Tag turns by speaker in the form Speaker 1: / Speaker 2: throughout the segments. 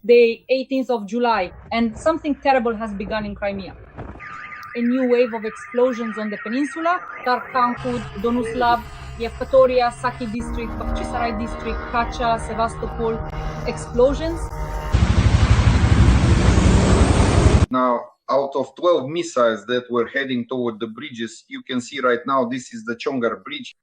Speaker 1: the 18th of July, and something terrible has begun in Crimea. A new wave of explosions on the peninsula, Tarkankud, Donuslav, Yevpatoria, Saki district, Bakhchisarai district, Kacha, Sevastopol, explosions.
Speaker 2: Now, out of 12 missiles that were heading toward the bridges, you can see right now this is the Chonhar bridge.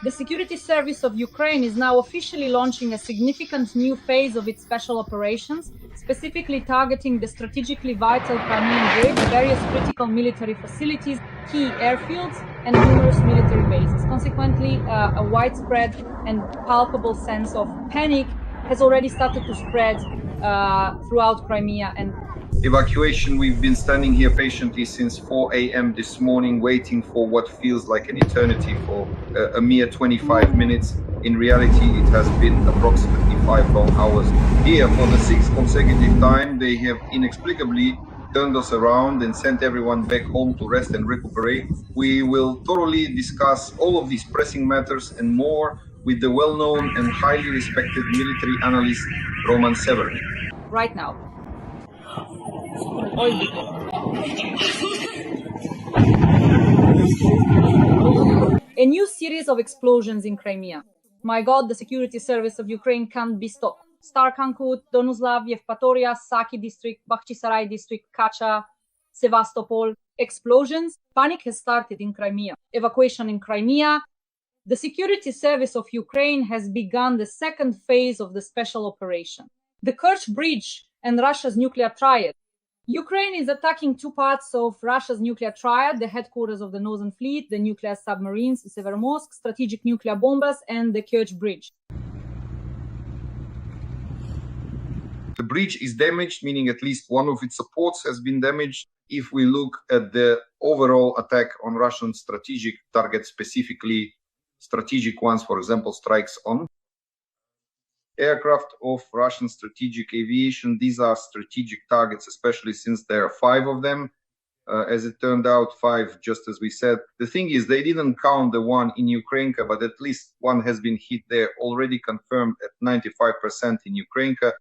Speaker 1: The security service of Ukraine is now officially launching a significant new phase of its special operations, specifically targeting the strategically vital Crimean bridge, various critical military facilities, key airfields, and numerous military bases. Consequently, a widespread and palpable sense of panic has already started to spread throughout Crimea. And
Speaker 2: Evacuation, we've been standing here patiently since 4 a.m. this morning, waiting for what feels like an eternity for a mere 25 minutes. In reality, it has been approximately 5 long hours. Here, for the 6th consecutive time, they have inexplicably turned us around and sent everyone back home to rest and recuperate. We will thoroughly discuss all of these pressing matters and more with the well-known and highly respected military analyst, Roman Svitan.
Speaker 1: Right now. A new series of explosions in Crimea. My God, the security service of Ukraine can't be stopped. Starkankut, Donuslav, Yevpatoria, Saki district, Bakhchisarai district, Kacha, Sevastopol. Explosions. Panic has started in Crimea. Evacuation in Crimea. The security service of Ukraine has begun the second phase of the special operation. The Kerch Bridge and Russia's Nuclear Triad. Ukraine is attacking two parts of Russia's Nuclear Triad, the headquarters of the Northern Fleet, the nuclear submarines, Severomorsk, strategic nuclear bombers, and the Kerch Bridge.
Speaker 2: The bridge is damaged, meaning at least one of its supports has been damaged. If we look at the overall attack on Russian strategic targets, specifically strategic ones, for example, strikes on aircraft of Russian strategic aviation, these are strategic targets, especially since there are 5 of them. As it turned out, 5, just as we said. The thing is, they didn't count the one in Ukrainka, but at least one has been hit there, already confirmed at 95% in Ukrainka.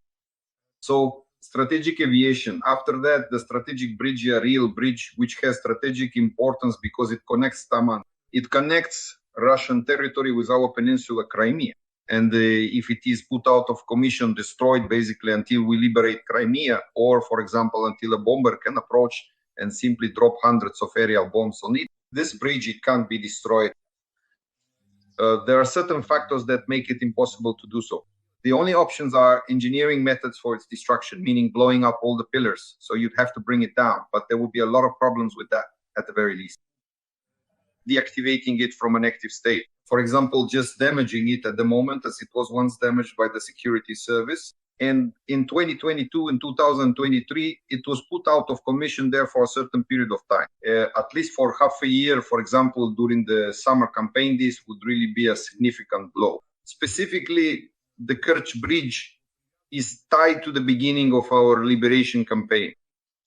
Speaker 2: So strategic aviation. After that, the strategic bridge, a real bridge, which has strategic importance because it connects Taman. It connects Russian territory with our peninsula, Crimea. And if it is put out of commission, destroyed basically until we liberate Crimea, or for example, until a bomber can approach and simply drop hundreds of aerial bombs on it, this bridge, it can't be destroyed. There are certain factors that make it impossible to do so. The only options are engineering methods for its destruction, meaning blowing up all the pillars. So you'd have to bring it down, but there would be a lot of problems with that at the very least. Deactivating it from an active state. For example, just damaging it at the moment as it was once damaged by the security service. And in 2022 and 2023, it was put out of commission there for a certain period of time. At least for half a year, for example, during the summer campaign, this would really be a significant blow. Specifically, the Kerch Bridge is tied to the beginning of our liberation campaign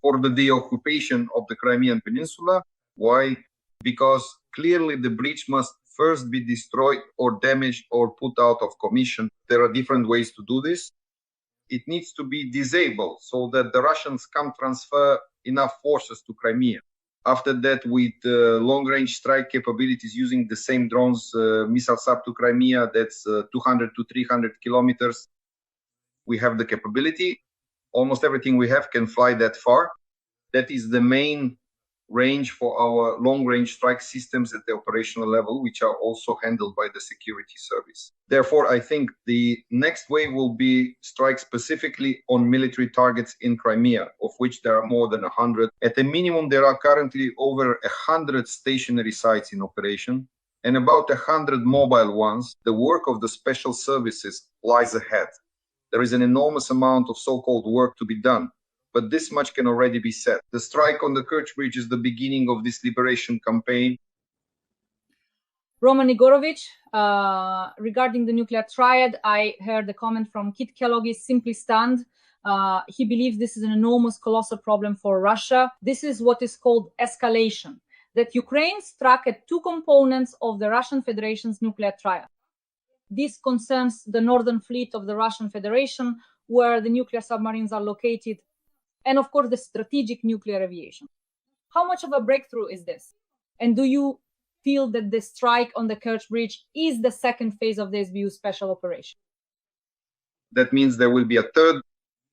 Speaker 2: for the deoccupation of the Crimean Peninsula. Why? Because clearly the bridge must first be destroyed or damaged or put out of commission. There are different ways to do this. It needs to be disabled so that the Russians can't transfer enough forces to Crimea. After that, with long-range strike capabilities using the same drones, missiles up to Crimea, that's 200 to 300 kilometers. We have the capability. Almost everything we have can fly that far. That is the main range for our long-range strike systems at the operational level, which are also handled by the security service. Therefore, I think the next wave will be strikes specifically on military targets in Crimea, of which there are more than 100. At a minimum, there are currently over 100 stationary sites in operation and about 100 mobile ones. The work of the special services lies ahead. There is an enormous amount of so-called work to be done. But this much can already be said. The strike on the Kerch Bridge is the beginning of this liberation campaign.
Speaker 1: Roman Igorovich, regarding the nuclear triad, I heard a comment from Kit Kellogg. He's simply stunned. He believes this is an enormous, colossal problem for Russia. This is what is called escalation, that Ukraine struck at 2 components of the Russian Federation's nuclear triad. This concerns the Northern Fleet of the Russian Federation, where the nuclear submarines are located, and of course the strategic nuclear aviation. How much of a breakthrough is this? And do you feel that the strike on the Kerch Bridge is the second phase of the SBU special operation?
Speaker 2: That means there will be a third.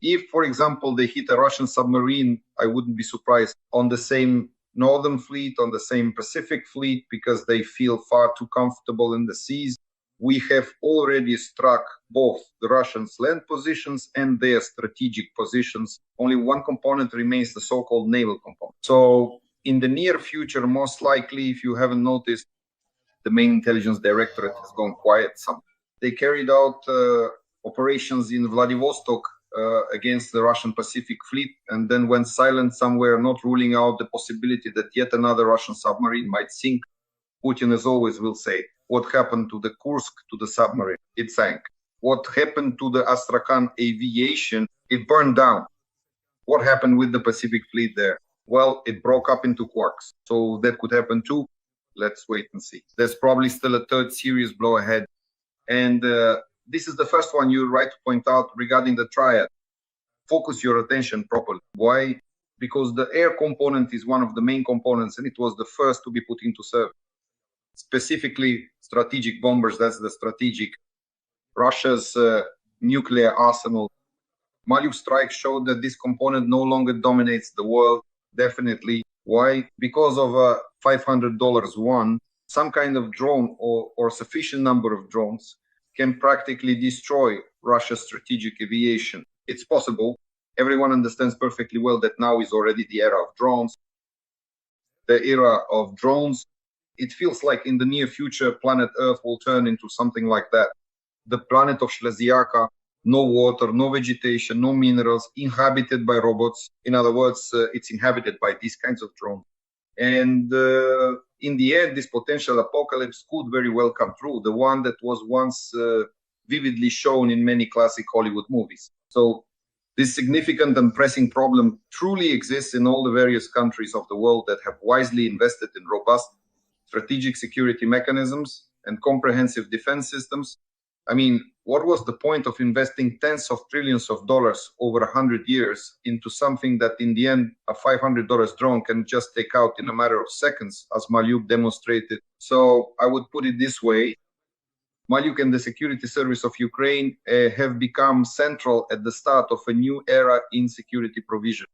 Speaker 2: If, for example, they hit a Russian submarine, I wouldn't be surprised, on the same Northern Fleet, on the same Pacific Fleet, because they feel far too comfortable in the seas. We have already struck both the Russians' land positions and their strategic positions. Only one component remains, the so-called naval component. So in the near future, most likely, if you haven't noticed, the main intelligence directorate has gone quiet. They carried out operations in Vladivostok against the Russian Pacific Fleet, and then went silent somewhere, not ruling out the possibility that yet another Russian submarine might sink. Putin, as always, will say, what happened to the Kursk, to the submarine? It sank. What happened to the Astrakhan aviation? It burned down. What happened with the Pacific Fleet there? Well, it broke up into quarks. So that could happen too. Let's wait and see. There's probably still a third serious blow ahead. And this is the first one you're right to point out regarding the triad. Focus your attention properly. Why? Because the air component is one of the main components, and it was the first to be put into service. Specifically, strategic bombers, that's the strategic. Russia's nuclear arsenal. Malyuk strike showed that this component no longer dominates the world, definitely. Why? Because of a $500 one, some kind of drone or sufficient number of drones can practically destroy Russia's strategic aviation. It's possible. Everyone understands perfectly well that now is already the era of drones. The era of drones, it feels like in the near future, planet Earth will turn into something like that. The planet of Shleziaka, no water, no vegetation, no minerals, inhabited by robots. In other words, it's inhabited by these kinds of drones. And in the end, this potential apocalypse could very well come true, the one that was once vividly shown in many classic Hollywood movies. So this significant and pressing problem truly exists in all the various countries of the world that have wisely invested in robust strategic security mechanisms and comprehensive defense systems. I mean, what was the point of investing tens of trillions of dollars over 100 years into something that in the end a $500 drone can just take out in a matter of seconds, as Malyuk demonstrated? So I would put it this way. Malyuk and the security service of Ukraine have become central at the start of a new era in security provision.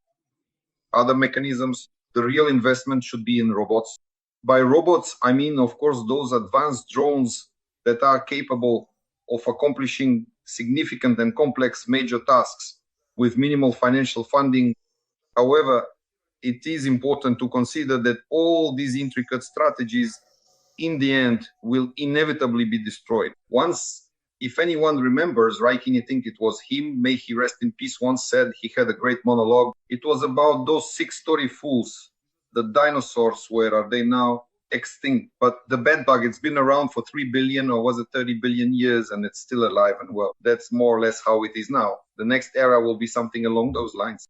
Speaker 2: Other mechanisms, the real investment should be in robots. By robots, I mean, of course, those advanced drones that are capable of accomplishing significant and complex major tasks with minimal financial funding. However, it is important to consider that all these intricate strategies in the end will inevitably be destroyed. Once, if anyone remembers, Raikin, I think it was him, may he rest in peace, once said, he had a great monologue. It was about those 6-story fools, the dinosaurs, where are they now? Extinct. But the bedbug, it's been around for 3 billion or was it 30 billion years, and it's still alive and well. That's more or less how it is now. The next era will be something along those lines.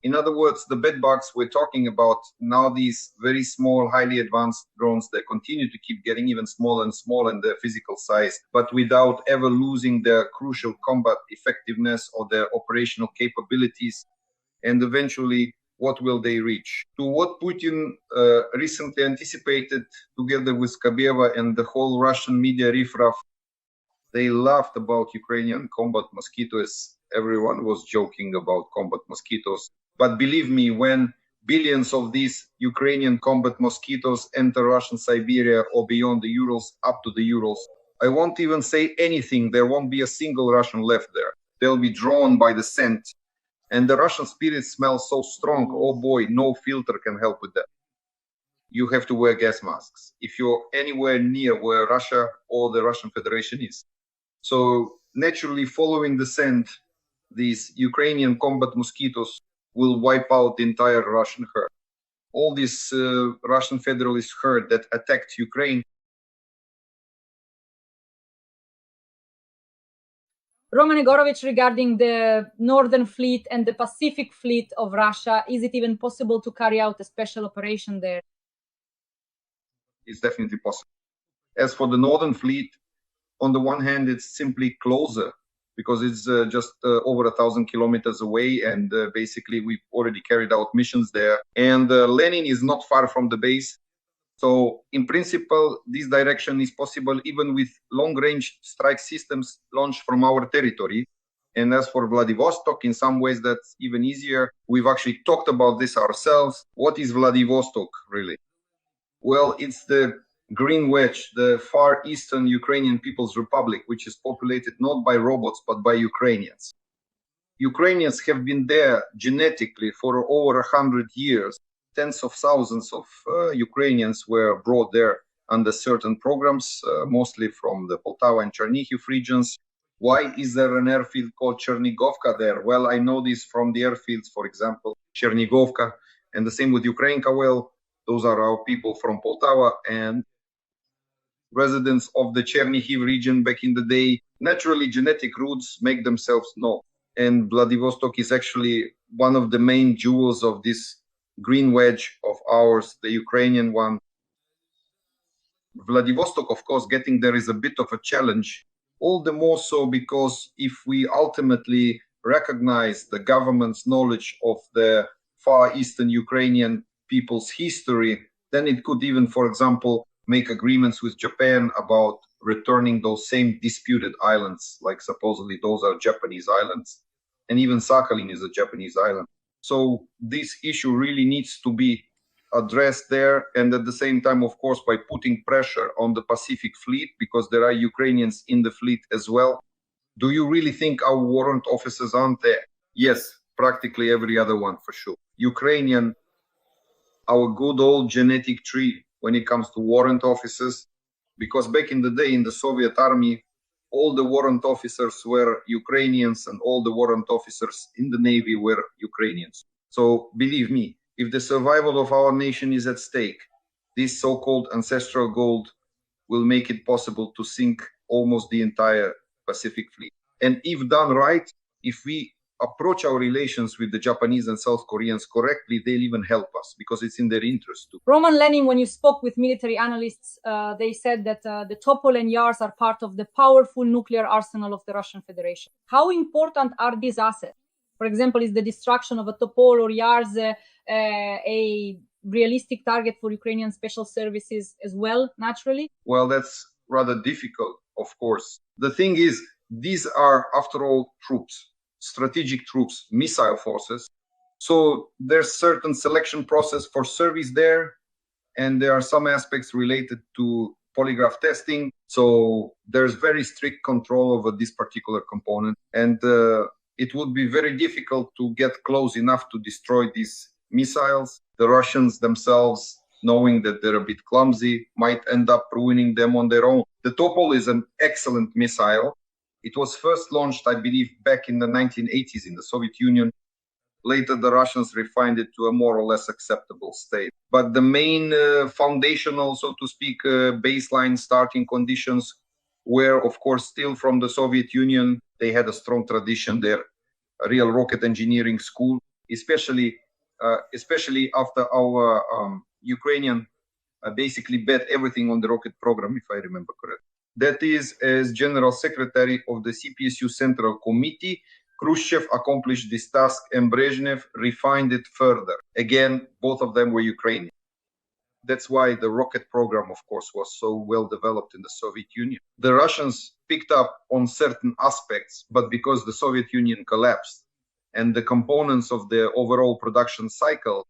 Speaker 2: In other words, the bedbugs we're talking about now, these very small, highly advanced drones that continue to keep getting even smaller and smaller in their physical size, but without ever losing their crucial combat effectiveness or their operational capabilities. And eventually, what will they reach? To what Putin recently anticipated, together with Skabeva and the whole Russian media riffraff, they laughed about Ukrainian combat mosquitoes. Everyone was joking about combat mosquitoes. But believe me, when billions of these Ukrainian combat mosquitoes enter Russian Siberia or beyond the Urals, up to the Urals, I won't even say anything. There won't be a single Russian left there. They'll be drawn by the scent. And the Russian spirit smells so strong, oh boy, no filter can help with that. You have to wear gas masks if you're anywhere near where Russia or the Russian Federation is. So naturally, following the scent, these Ukrainian combat mosquitoes will wipe out the entire Russian herd. All this Russian federalist herd that attacked Ukraine.
Speaker 1: Roman Egorowicz, regarding the Northern Fleet and the Pacific Fleet of Russia, is it even possible to carry out a special operation there?
Speaker 2: It's definitely possible. As for the Northern Fleet, on the one hand, it's simply closer because it's just over 1,000 kilometers away, and basically we've already carried out missions there. And Lenin is not far from the base. So in principle, this direction is possible even with long-range strike systems launched from our territory. And as for Vladivostok, in some ways that's even easier. We've actually talked about this ourselves. What is Vladivostok really? Well, it's the Green Wedge, the far eastern Ukrainian People's Republic, which is populated not by robots, but by Ukrainians. Ukrainians have been there genetically for over 100 years. Tens of thousands of Ukrainians were brought there under certain programs, mostly from the Poltava and Chernihiv regions. Why is there an airfield called Chernigovka there? Well, I know this from the airfields, for example, Chernigovka, and the same with Ukrainka. Well, those are our people from Poltava and residents of the Chernihiv region back in the day. Naturally, genetic roots make themselves known. And Vladivostok is actually one of the main jewels of this green wedge of ours, the Ukrainian one. Vladivostok, of course, getting there is a bit of a challenge, all the more so because if we ultimately recognize the government's knowledge of the far eastern Ukrainian people's history, then it could even, for example, make agreements with Japan about returning those same disputed islands, like supposedly those are Japanese islands. And even Sakhalin is a Japanese island. So this issue really needs to be addressed there, and at the same time, of course, by putting pressure on the Pacific Fleet, because there are Ukrainians in the fleet as well. Do you really think our warrant officers aren't there? Yes, practically every other one for sure. Ukrainian, our good old genetic tree when it comes to warrant officers, because back in the day in the Soviet army, all the warrant officers were Ukrainians and all the warrant officers in the Navy were Ukrainians. So believe me, if the survival of our nation is at stake, this so-called ancestral gold will make it possible to sink almost the entire Pacific Fleet. And if done right, if we approach our relations with the Japanese and South Koreans correctly, they'll even help us because it's in their interest too.
Speaker 1: Roman Lenin, when you spoke with military analysts, they said that the Topol and Yars are part of the powerful nuclear arsenal of the Russian Federation. How important are these assets? For example, is the destruction of a Topol or Yars a realistic target for Ukrainian special services as well, naturally?
Speaker 2: Well, that's rather difficult, of course. The thing is, these are, after all, troops. Strategic troops, missile forces. So there's certain selection process for service there, and there are some aspects related to polygraph testing. So there's very strict control over this particular component, and it would be very difficult to get close enough to destroy these missiles. The Russians themselves, knowing that they're a bit clumsy, might end up ruining them on their own. The Topol is an excellent missile. It was first launched, I believe, back in the 1980s in the Soviet Union. Later, the Russians refined it to a more or less acceptable state. But the main foundational, so to speak, baseline starting conditions were, of course, still from the Soviet Union. They had a strong tradition there, a real rocket engineering school, especially after our Ukrainian basically bet everything on the rocket program, if I remember correctly. That is, as General Secretary of the CPSU Central Committee, Khrushchev accomplished this task and Brezhnev refined it further. Again, both of them were Ukrainian. That's why the rocket program, of course, was so well developed in the Soviet Union. The Russians picked up on certain aspects, but because the Soviet Union collapsed and the components of the overall production cycle,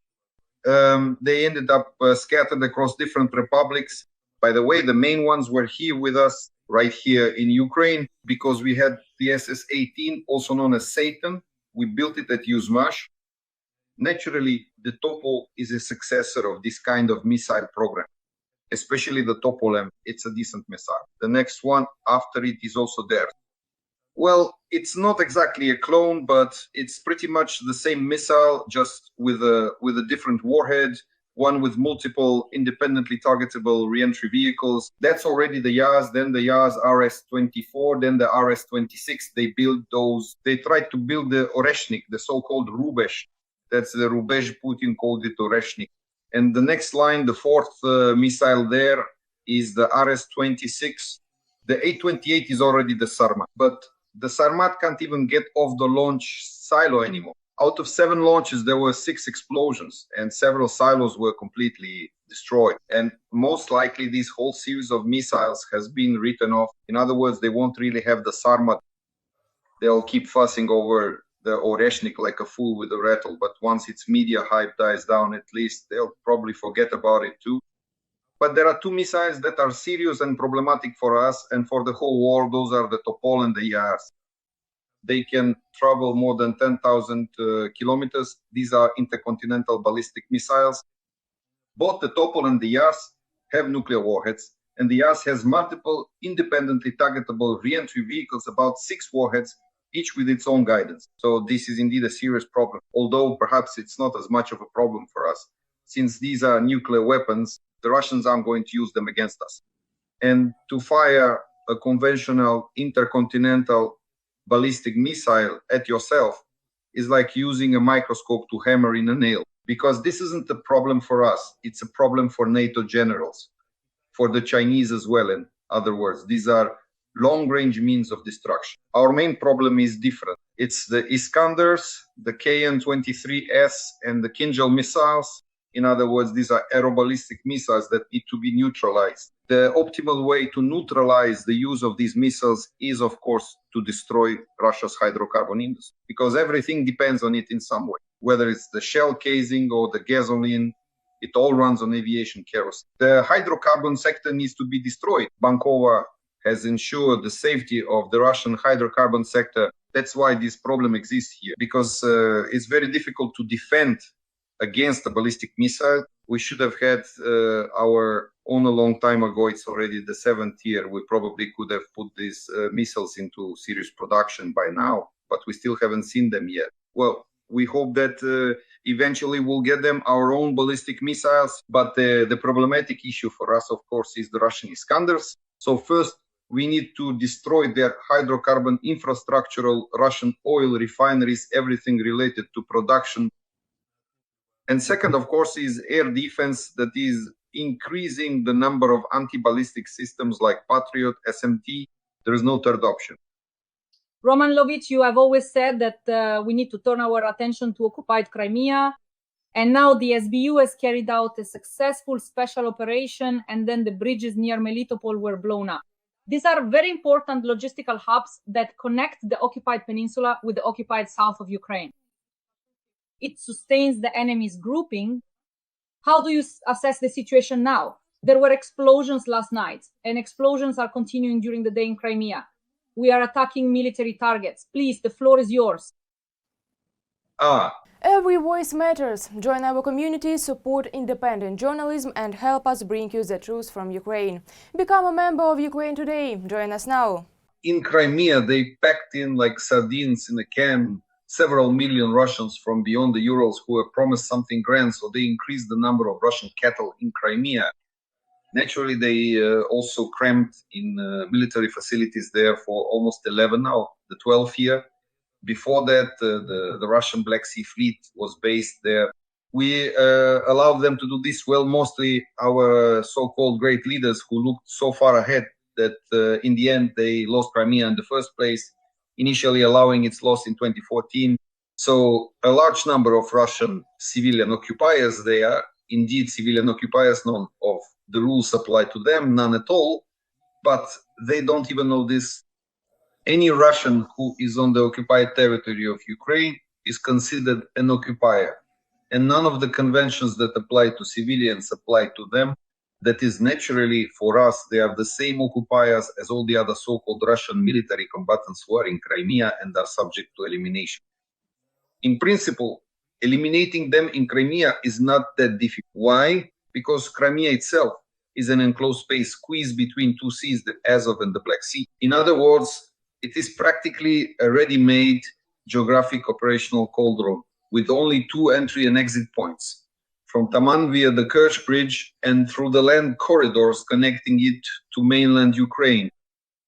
Speaker 2: they ended up scattered across different republics. By the way, the main ones were here with us, right here in Ukraine, because we had the SS-18, also known as Satan. We built it at Yuzmash. Naturally, the Topol is a successor of this kind of missile program, especially the Topol-M. It's a decent missile. The next one after it is also there. Well, it's not exactly a clone, but it's pretty much the same missile, just with a different warhead, one with multiple independently targetable reentry vehicles. That's already the Yars, then the Yars RS-24, then the RS-26. They built those. They tried to build the Oreshnik, the so-called Rubesh. That's the Rubesh, Putin called it Oreshnik. And the next line, the fourth missile there, is the RS-26. The A-28 is already the Sarmat. But The Sarmat can't even get off the launch silo anymore. Out of 7 launches, there were 6 explosions, and several silos were completely destroyed. And most likely, this whole series of missiles has been written off. In other words, they won't really have the Sarmat. They'll keep fussing over the Oreshnik like a fool with a rattle. But once its media hype dies down, at least they'll probably forget about it too. But there are 2 missiles that are serious and problematic for us and for the whole war. Those are the Topol and the Yars. They can travel more than 10,000 kilometers. These are intercontinental ballistic missiles. Both the Topol and the Yars have nuclear warheads, and the Yars has multiple independently targetable re-entry vehicles, about 6 warheads, each with its own guidance. So this is indeed a serious problem, although perhaps it's not as much of a problem for us. Since these are nuclear weapons, the Russians aren't going to use them against us. And to fire a conventional intercontinental ballistic missile at yourself is like using a microscope to hammer in a nail, because this isn't a problem for us. It's a problem for NATO generals, for the Chinese as well. In other words, these are long-range means of destruction. Our main problem is different. It's the Iskanders, the KN-23S, and the Kinjal missiles. In other words, these are aeroballistic missiles that need to be neutralized. The optimal way to neutralize the use of these missiles is, of course, to destroy Russia's hydrocarbon industry, because everything depends on it in some way, whether it's the shell casing or the gasoline. It all runs on aviation kerosene. The hydrocarbon sector needs to be destroyed. Bankova has ensured the safety of the Russian hydrocarbon sector. That's why this problem exists here, because it's very difficult to defend against a ballistic missile. We should have had our own a long time ago. It's already the 7th year. We probably could have put these missiles into serious production by now, but we still haven't seen them yet. Well, we hope that eventually we'll get them, our own ballistic missiles. But the problematic issue for us, of course, is the Russian Iskanders. So first, we need to destroy their hydrocarbon infrastructural Russian oil refineries, everything related to production. And second, of course, is air defense, that is increasing the number of anti-ballistic systems like Patriot, SMT. There is no third option.
Speaker 1: Roman Lovich, you have always said that we need to turn our attention to occupied Crimea. And now the SBU has carried out a successful special operation, and then the bridges near Melitopol were blown up. These are very important logistical hubs that connect the occupied peninsula with the occupied south of Ukraine. It sustains the enemy's grouping. How do you assess the situation now? There were explosions last night, and explosions are continuing during the day in Crimea. We are attacking military targets. Please, the floor is yours.
Speaker 3: Every voice matters. Join our community, support independent journalism, and help us bring you the truth from Ukraine. Become a member of Ukraine Today. Join us now.
Speaker 2: In Crimea, they packed in like sardines in a can several million Russians from beyond the Urals who were promised something grand, so they increased the number of Russian cattle in Crimea. Naturally, they also cramped in military facilities there for almost 11 now, the 12th year. Before that, the Russian Black Sea Fleet was based there. We allowed them to do this well, mostly our so-called great leaders who looked so far ahead that in the end they lost Crimea in the first place, initially allowing its loss in 2014. So a large number of Russian civilian occupiers, they are indeed civilian occupiers, none of the rules apply to them, none at all, but they don't even know this. Any Russian who is on the occupied territory of Ukraine is considered an occupier, and none of the conventions that apply to civilians apply to them. That is, naturally, for us, they are the same occupiers as all the other so-called Russian military combatants who are in Crimea and are subject to elimination. In principle, eliminating them in Crimea is not that difficult. Why? Because Crimea itself is an enclosed space squeezed between 2 seas, the Azov and the Black Sea. In other words, it is practically a ready-made geographic operational cauldron with only 2 entry and exit points, from Taman via the Kerch Bridge and through the land corridors connecting it to mainland Ukraine.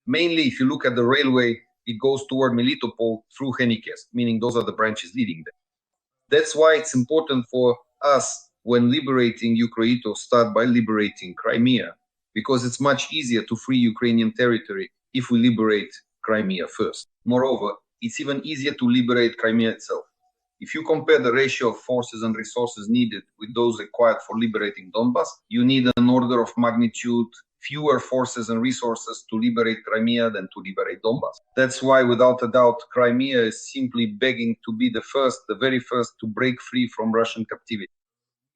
Speaker 2: Mainly, if you look at the railway, it goes toward Melitopol through Henikes, meaning those are the branches leading there. That's why it's important for us, when liberating Ukraine, to start by liberating Crimea, because it's much easier to free Ukrainian territory if we liberate Crimea first. Moreover, it's even easier to liberate Crimea itself. If you compare the ratio of forces and resources needed with those required for liberating Donbas, you need an order of magnitude fewer forces and resources to liberate Crimea than to liberate Donbas. That's why, without a doubt, Crimea is simply begging to be the very first to break free from Russian captivity.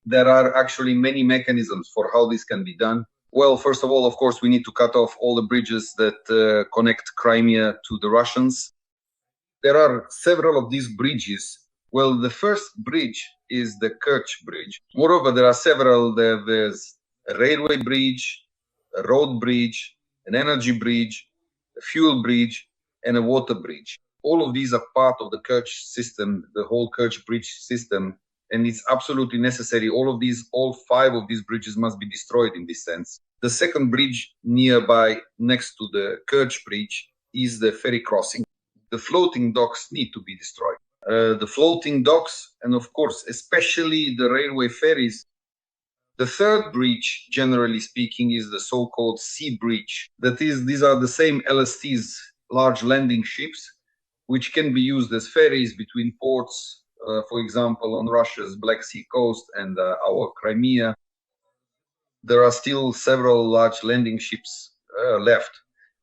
Speaker 2: There are actually many mechanisms for how this can be done. Well, first of all, of course, we need to cut off all the bridges that connect Crimea to the Russians. There are several of these bridges. Well, the first bridge is the Kerch Bridge. Moreover, there are several. There's a railway bridge, a road bridge, an energy bridge, a fuel bridge, and a water bridge. All of these are part of the Kerch system, the whole Kerch Bridge system, and it's absolutely necessary. All five of these bridges must be destroyed in this sense. The second bridge nearby, next to the Kerch Bridge, is the ferry crossing. The floating docks need to be destroyed. The floating docks, and of course, especially the railway ferries. The third bridge, generally speaking, is the so-called sea bridge. That is, these are the same LSTs, large landing ships, which can be used as ferries between ports, for example, on Russia's Black Sea coast and our Crimea. There are still several large landing ships left,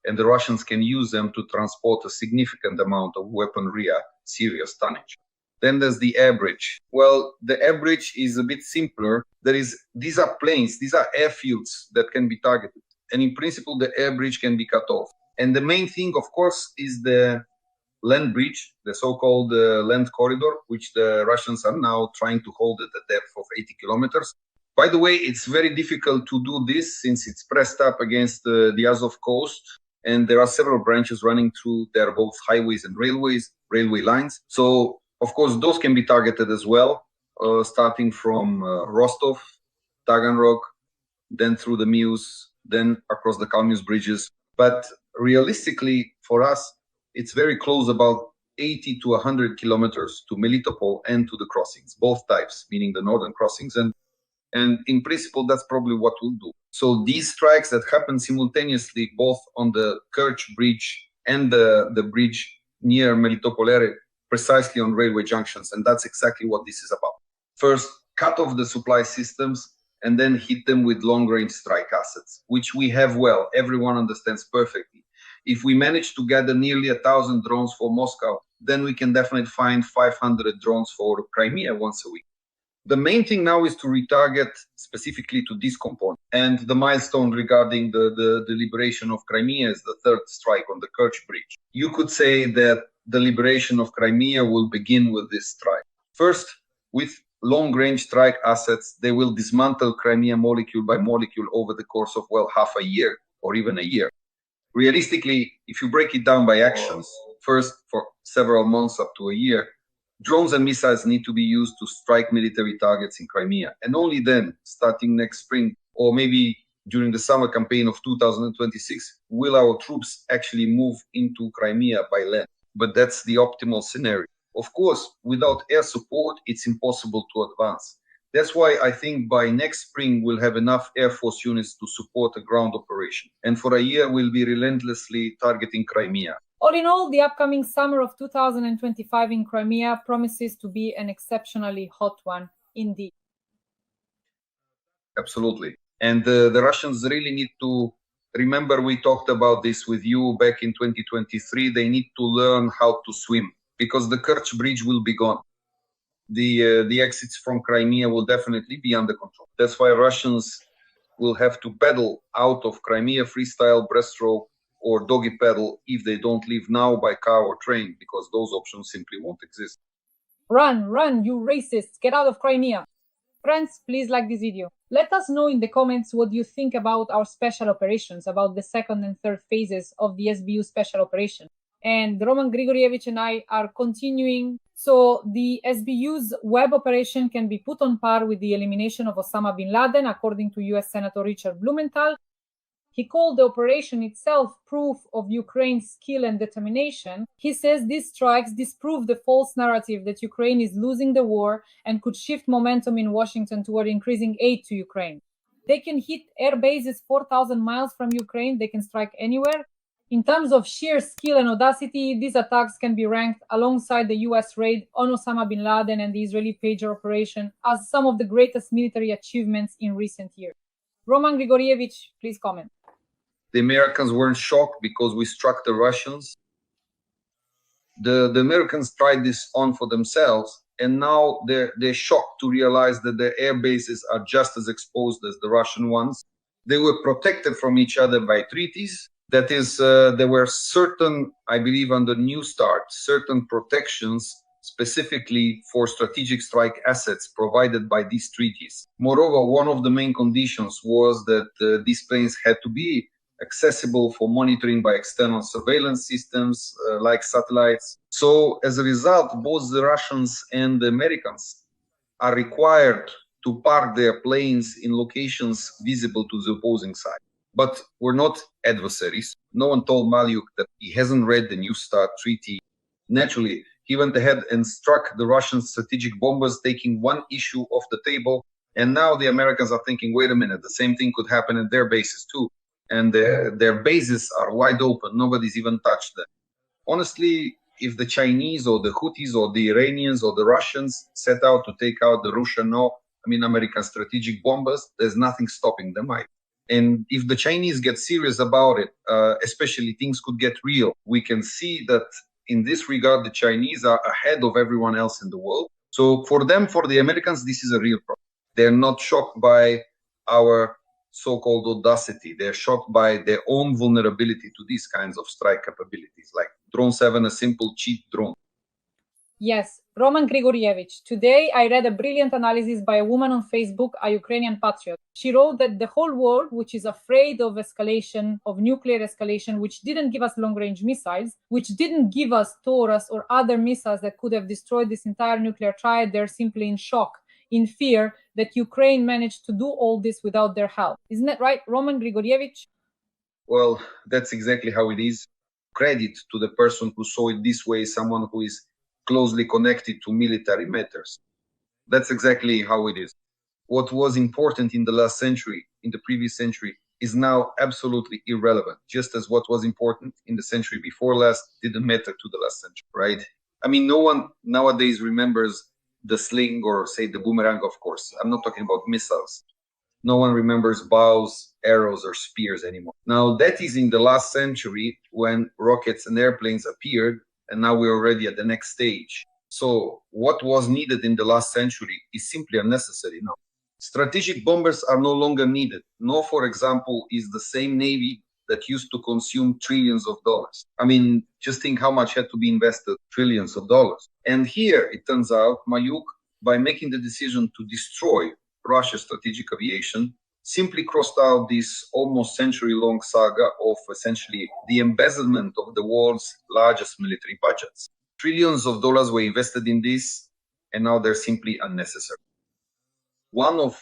Speaker 2: and the Russians can use them to transport a significant amount of weaponry at serious tonnage. Then there's the air bridge. Well, the air bridge is a bit simpler. These are planes, these are airfields that can be targeted. And in principle, the air bridge can be cut off. And the main thing, of course, is the land bridge, the so-called land corridor, which the Russians are now trying to hold at a depth of 80 kilometers. By the way, it's very difficult to do this since it's pressed up against the Azov coast. And there are several branches running through. There are both highways and railway lines. So, of course, those can be targeted as well, starting from Rostov, Taganrog, then through the Meuse, then across the Kalmius bridges. But realistically, for us, it's very close, about 80 to 100 kilometers to Melitopol and to the crossings, both types, meaning the northern crossings. And in principle, that's probably what we'll do. So these strikes that happen simultaneously, both on the Kerch Bridge and the bridge near Melitopol area, precisely on railway junctions. And that's exactly what this is about. First, cut off the supply systems and then hit them with long-range strike assets, which we have well. Everyone understands perfectly. If we manage to gather nearly 1,000 drones for Moscow, then we can definitely find 500 drones for Crimea once a week. The main thing now is to retarget specifically to this component. And the milestone regarding the liberation of Crimea is the third strike on the Kerch Bridge. You could say that the liberation of Crimea will begin with this strike. First, with long-range strike assets, they will dismantle Crimea molecule by molecule over the course of, well, half a year or even a year. Realistically, if you break it down by actions, first for several months up to a year, drones and missiles need to be used to strike military targets in Crimea. And only then, starting next spring, or maybe during the summer campaign of 2026, will our troops actually move into Crimea by land. But that's the optimal scenario. Of course, without air support, it's impossible to advance. That's why I think by next spring, we'll have enough Air Force units to support a ground operation. And for a year, we'll be relentlessly targeting Crimea.
Speaker 1: All in all, the upcoming summer of 2025 in Crimea promises to be an exceptionally hot one indeed.
Speaker 2: Absolutely. And the Russians really need to remember, we talked about this with you back in 2023. They need to learn how to swim because the Kerch Bridge will be gone. The exits from Crimea will definitely be under control. That's why Russians will have to paddle out of Crimea freestyle, breaststroke, or doggy paddle if they don't leave now by car or train, because those options simply won't exist.
Speaker 1: Run, you racists, get out of Crimea. Friends, please like this video. Let us know in the comments what you think about our special operations, about the second and third phases of the SBU special operation. And Roman Grigorievich and I are continuing. So the SBU's web operation can be put on par with the elimination of Osama bin Laden, according to US Senator Richard Blumenthal. He called the operation itself proof of Ukraine's skill and determination. He says these strikes disprove the false narrative that Ukraine is losing the war and could shift momentum in Washington toward increasing aid to Ukraine. They can hit air bases 4,000 miles from Ukraine. They can strike anywhere. In terms of sheer skill and audacity, these attacks can be ranked alongside the US raid on Osama bin Laden and the Israeli pager operation as some of the greatest military achievements in recent years. Roman Grigorievich, please comment.
Speaker 2: The Americans weren't shocked because we struck the Russians. The Americans tried this on for themselves, and now they're shocked to realize that their air bases are just as exposed as the Russian ones. They were protected from each other by treaties. That is, there were certain, I believe under New START, certain protections specifically for strategic strike assets provided by these treaties. Moreover, one of the main conditions was that these planes had to be accessible for monitoring by external surveillance systems like satellites. So as a result, both the Russians and the Americans are required to park their planes in locations visible to the opposing side. But we're not adversaries. No one told Maliuk that he hasn't read the New START treaty. Naturally, he went ahead and struck the Russian strategic bombers, taking one issue off the table. And now the Americans are thinking, wait a minute, the same thing could happen at their bases too. And their bases are wide open. Nobody's even touched them. Honestly, if the Chinese or the Houthis or the Iranians or the Russians set out to take out the American strategic bombers, there's nothing stopping them either. And if the Chinese get serious about it, especially things could get real. We can see that in this regard, the Chinese are ahead of everyone else in the world. So for them, for the Americans, this is a real problem. They're not shocked by our so-called audacity. They're shocked by their own vulnerability to these kinds of strike capabilities, like Drone 7, a simple cheap drone.
Speaker 1: Yes, Roman Grigorievich. Today I read a brilliant analysis by a woman on Facebook, a Ukrainian patriot. She wrote that the whole world, which is afraid of escalation, of nuclear escalation, which didn't give us long-range missiles, which didn't give us Taurus or other missiles that could have destroyed this entire nuclear triad, they're simply in shock, in fear that Ukraine managed to do all this without their help. Isn't that right, Roman Grigorievich?
Speaker 2: Well, that's exactly how it is. Credit to the person who saw it this way, someone who is closely connected to military matters. That's exactly how it is. What was important in the last century, in the previous century, is now absolutely irrelevant, just as what was important in the century before last didn't matter to the last century, right? I mean, no one nowadays remembers the sling or, say, the boomerang, of course. I'm not talking about missiles. No one remembers bows, arrows, or spears anymore. Now, that is in the last century when rockets and airplanes appeared, and now we're already at the next stage. So what was needed in the last century is simply unnecessary now. Strategic bombers are no longer needed. No, for example, is the same Navy that used to consume trillions of dollars. I mean, just think how much had to be invested, trillions of dollars. And here, it turns out, Maliuk, by making the decision to destroy Russia's strategic aviation, simply crossed out this almost century-long saga of essentially the embezzlement of the world's largest military budgets. Trillions of dollars were invested in this, and now they're simply unnecessary. One of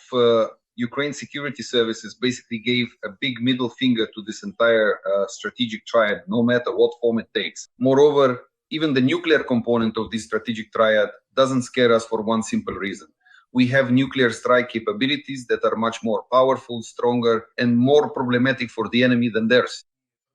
Speaker 2: Ukraine's security services basically gave a big middle finger to this entire strategic triad, no matter what form it takes. Moreover, even the nuclear component of this strategic triad doesn't scare us for one simple reason. We have nuclear strike capabilities that are much more powerful, stronger, and more problematic for the enemy than theirs.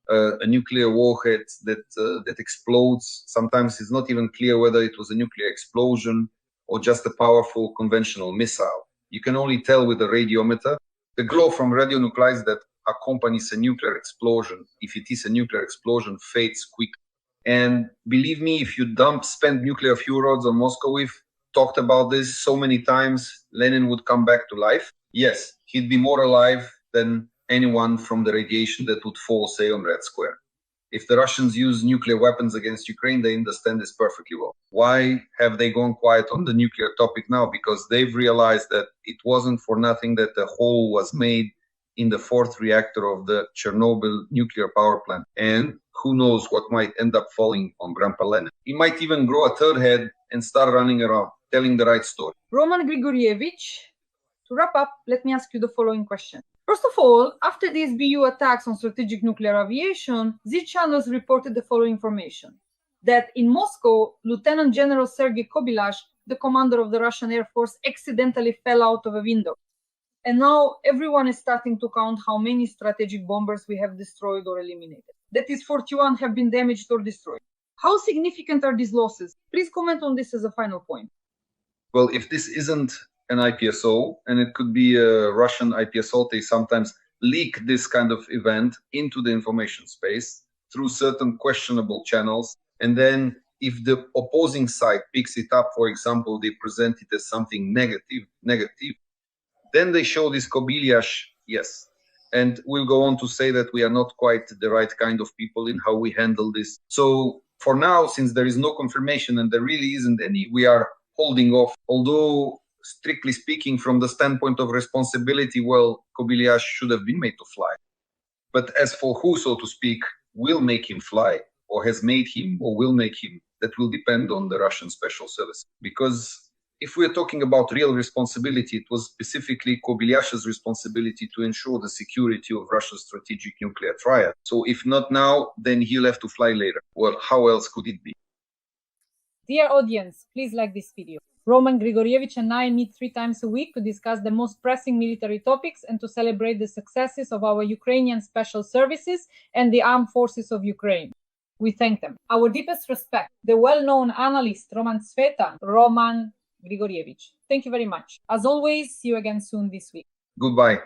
Speaker 2: A nuclear warhead that explodes, sometimes it's not even clear whether it was a nuclear explosion or just a powerful conventional missile. You can only tell with the radiometer. The glow from radionuclides that accompanies a nuclear explosion, if it is a nuclear explosion, fades quickly. And believe me, if you dump spent nuclear fuel rods on Moscow, we've talked about this so many times, Lenin would come back to life. Yes, he'd be more alive than anyone from the radiation that would fall, say, on Red Square. If the Russians use nuclear weapons against Ukraine, they understand this perfectly well. Why have they gone quiet on the nuclear topic now? Because they've realized that it wasn't for nothing that the hole was made in the fourth reactor of the Chernobyl nuclear power plant. And who knows what might end up falling on Grandpa Lenin. He might even grow a third head and start running around, telling the right story.
Speaker 1: Roman Grigorievich, to wrap up, let me ask you the following question. First of all, after these BU attacks on strategic nuclear aviation, these channels reported the following information. That in Moscow, Lieutenant General Sergei Kobylash, the commander of the Russian Air Force, accidentally fell out of a window. And now everyone is starting to count how many strategic bombers we have destroyed or eliminated. that is 41 have been damaged or destroyed. How significant are these losses? Please comment on this as a final point.
Speaker 2: Well, if this isn't an IPSO, and it could be a Russian IPSO, they sometimes leak this kind of event into the information space through certain questionable channels. And then if the opposing side picks it up, for example, they present it as something negative, then they show this kobyliash, yes. And we'll go on to say that we are not quite the right kind of people in how we handle this. So for now, since there is no confirmation and there really isn't any, we are holding off. Although, strictly speaking, from the standpoint of responsibility, well, kobyliash should have been made to fly. But as for who, so to speak, will make him fly, or has made him, or will make him, that will depend on the Russian Special Service. Because if we're talking about real responsibility, it was specifically Kobyliash's responsibility to ensure the security of Russia's strategic nuclear triad. So if not now, then he'll have to fly later. Well, how else could it be?
Speaker 1: Dear audience, please like this video. Roman Grigorievich and I meet 3 times a week to discuss the most pressing military topics and to celebrate the successes of our Ukrainian special services and the armed forces of Ukraine. We thank them. Our deepest respect, the well-known analyst Roman Svitan, Roman Grigorievich. Thank you very much. As always, see you again soon this week.
Speaker 2: Goodbye.